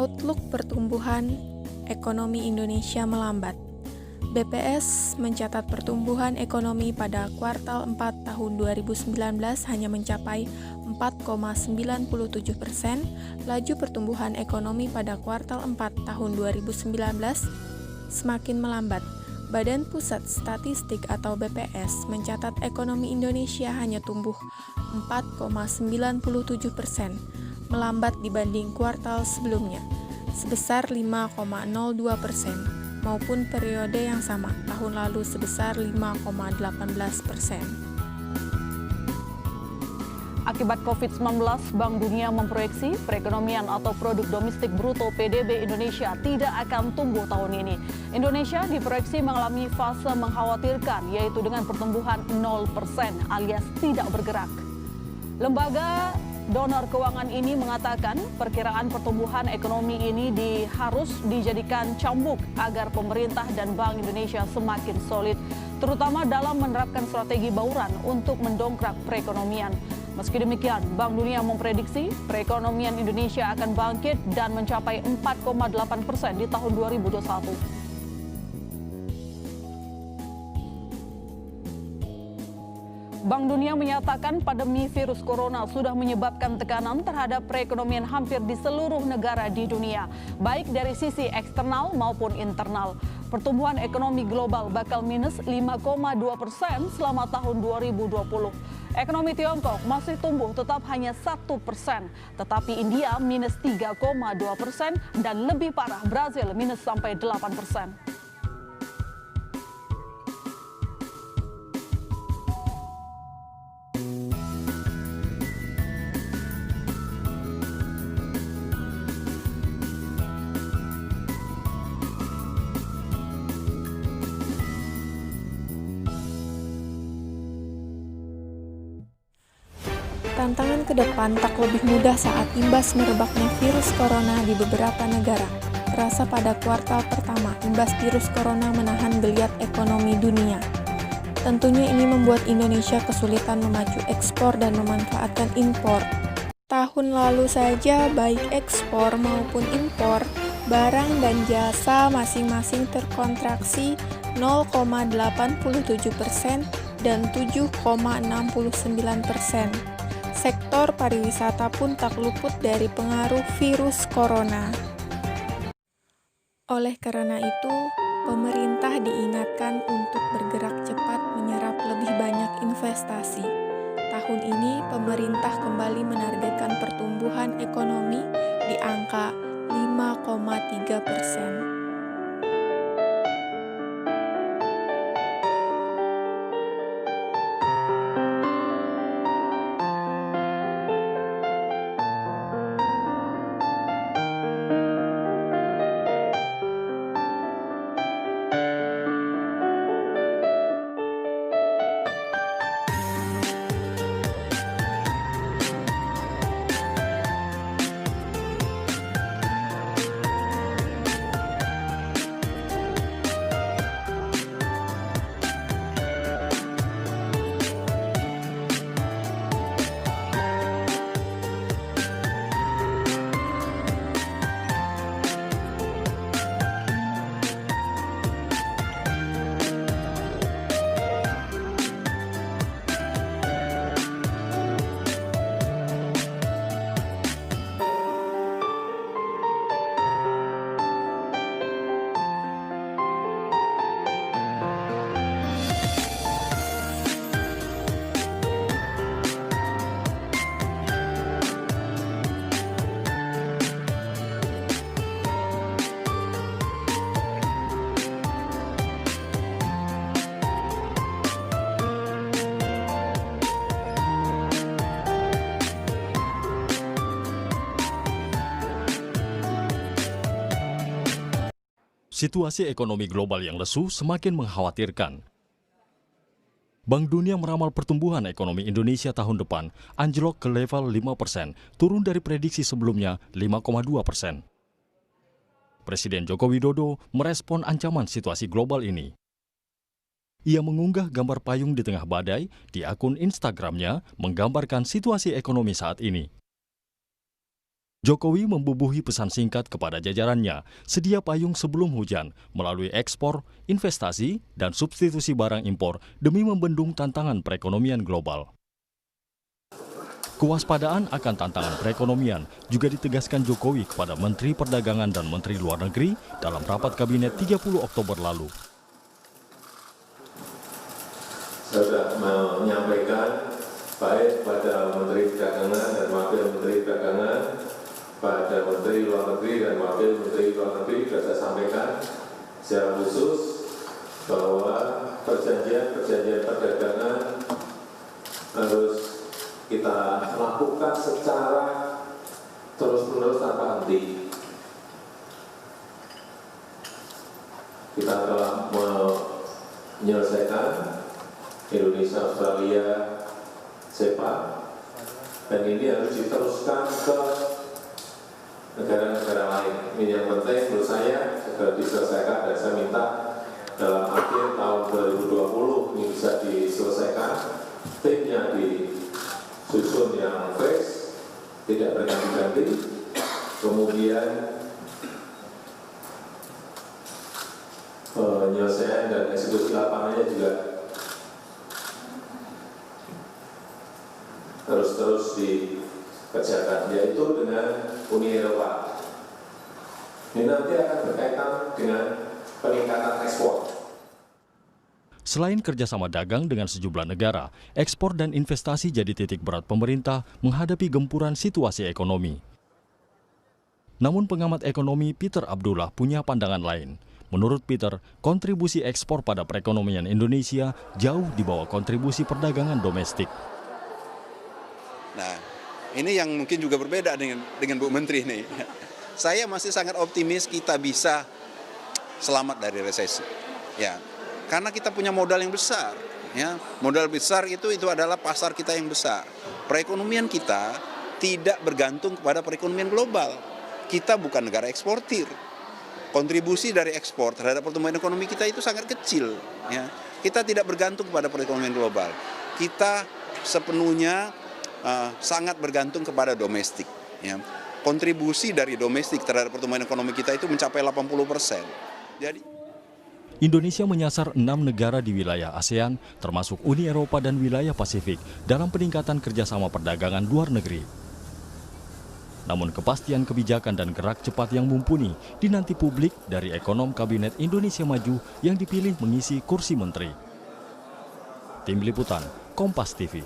Outlook pertumbuhan ekonomi Indonesia melambat. BPS mencatat pertumbuhan ekonomi pada kuartal 4 tahun 2019 hanya mencapai 4,97%, laju pertumbuhan ekonomi pada kuartal 4 tahun 2019 semakin melambat. Badan Pusat Statistik atau BPS mencatat ekonomi Indonesia hanya tumbuh 4,97%, melambat dibanding kuartal sebelumnya, sebesar 5,02%. maupun periode yang sama tahun lalu sebesar 5,18%. Akibat COVID-19, Bank Dunia memproyeksi perekonomian atau produk domestik bruto PDB Indonesia tidak akan tumbuh tahun ini. Indonesia diproyeksi mengalami fase mengkhawatirkan, yaitu dengan pertumbuhan 0% alias tidak bergerak. Lembaga donor keuangan ini mengatakan perkiraan pertumbuhan ekonomi ini harus dijadikan cambuk agar pemerintah dan Bank Indonesia semakin solid, terutama dalam menerapkan strategi bauran untuk mendongkrak perekonomian. Meski demikian, Bank Dunia memprediksi perekonomian Indonesia akan bangkit dan mencapai 4,8% di tahun 2021. Bank Dunia menyatakan pandemi virus corona sudah menyebabkan tekanan terhadap perekonomian hampir di seluruh negara di dunia, baik dari sisi eksternal maupun internal. Pertumbuhan ekonomi global bakal minus 5,2% selama tahun 2020. Ekonomi Tiongkok masih tumbuh tetap hanya 1%, tetapi India minus 3,2% dan lebih parah Brazil minus sampai 8%. Tantangan ke depan tak lebih mudah saat imbas merebaknya virus corona di beberapa negara. Terasa pada kuartal pertama, imbas virus corona menahan geliat ekonomi dunia. Tentunya ini membuat Indonesia kesulitan memacu ekspor dan memanfaatkan impor. Tahun lalu saja baik ekspor maupun impor, barang dan jasa masing-masing terkontraksi 0,87% dan 7,69%. Sektor pariwisata pun tak luput dari pengaruh virus corona. Oleh karena itu, pemerintah diingatkan untuk bergerak cepat menyerap lebih banyak investasi. Tahun ini, pemerintah kembali menargetkan pertumbuhan ekonomi di angka 5,3%. Situasi ekonomi global yang lesu semakin mengkhawatirkan. Bank Dunia meramal pertumbuhan ekonomi Indonesia tahun depan anjlok ke level 5%, turun dari prediksi sebelumnya 5,2%. Presiden Joko Widodo merespon ancaman situasi global ini. Ia mengunggah gambar payung di tengah badai di akun Instagramnya menggambarkan situasi ekonomi saat ini. Jokowi membubuhi pesan singkat kepada jajarannya, sedia payung sebelum hujan melalui ekspor, investasi, dan substitusi barang impor demi membendung tantangan perekonomian global. Kewaspadaan akan tantangan perekonomian juga ditegaskan Jokowi kepada Menteri Perdagangan dan Menteri Luar Negeri dalam rapat kabinet 30 Oktober lalu. Saya sudah menyampaikan baik pada Menteri Perdagangan dan Wakil Menteri Perdagangan, pada Menteri Luar Negeri dan Wakil Menteri Luar Negeri sudah saya sampaikan secara khusus bahwa perjanjian perdagangan harus kita lakukan secara terus-menerus tanpa henti. Kita telah menyelesaikan Indonesia Australia CEPA dan ini harus diteruskan ke negara-negara lain. Ini yang penting menurut saya segera diselesaikan dan saya minta dalam akhir tahun 2020 ini bisa diselesaikan. Timnya disusun yang fresh, tidak berganti-ganti. Kemudian penyelesaian dan eksekusi lapangannya juga terus dikerjakan, yaitu dengan Uni Eropa. Ini nanti akan berkaitan dengan peningkatan ekspor. Selain kerjasama dagang dengan sejumlah negara, ekspor dan investasi jadi titik berat pemerintah menghadapi gempuran situasi ekonomi. Namun pengamat ekonomi Peter Abdullah punya pandangan lain. Menurut Peter, kontribusi ekspor pada perekonomian Indonesia jauh di bawah kontribusi perdagangan domestik. Nah, ini yang mungkin juga berbeda dengan Bu Menteri ini. Saya masih sangat optimis kita bisa selamat dari resesi. Ya, karena kita punya modal yang besar. Ya, modal besar itu adalah pasar kita yang besar. Perekonomian kita tidak bergantung kepada perekonomian global. Kita bukan negara eksportir. Kontribusi dari ekspor terhadap pertumbuhan ekonomi kita itu sangat kecil. Ya, kita tidak bergantung kepada perekonomian global. Kita sepenuhnya sangat bergantung kepada domestik. Ya. Kontribusi dari domestik terhadap pertumbuhan ekonomi kita itu mencapai 80%. Jadi Indonesia menyasar 6 negara di wilayah ASEAN, termasuk Uni Eropa dan wilayah Pasifik, dalam peningkatan kerjasama perdagangan luar negeri. Namun kepastian kebijakan dan gerak cepat yang mumpuni dinanti publik dari ekonom Kabinet Indonesia Maju yang dipilih mengisi kursi menteri. Tim Liputan, Kompas TV.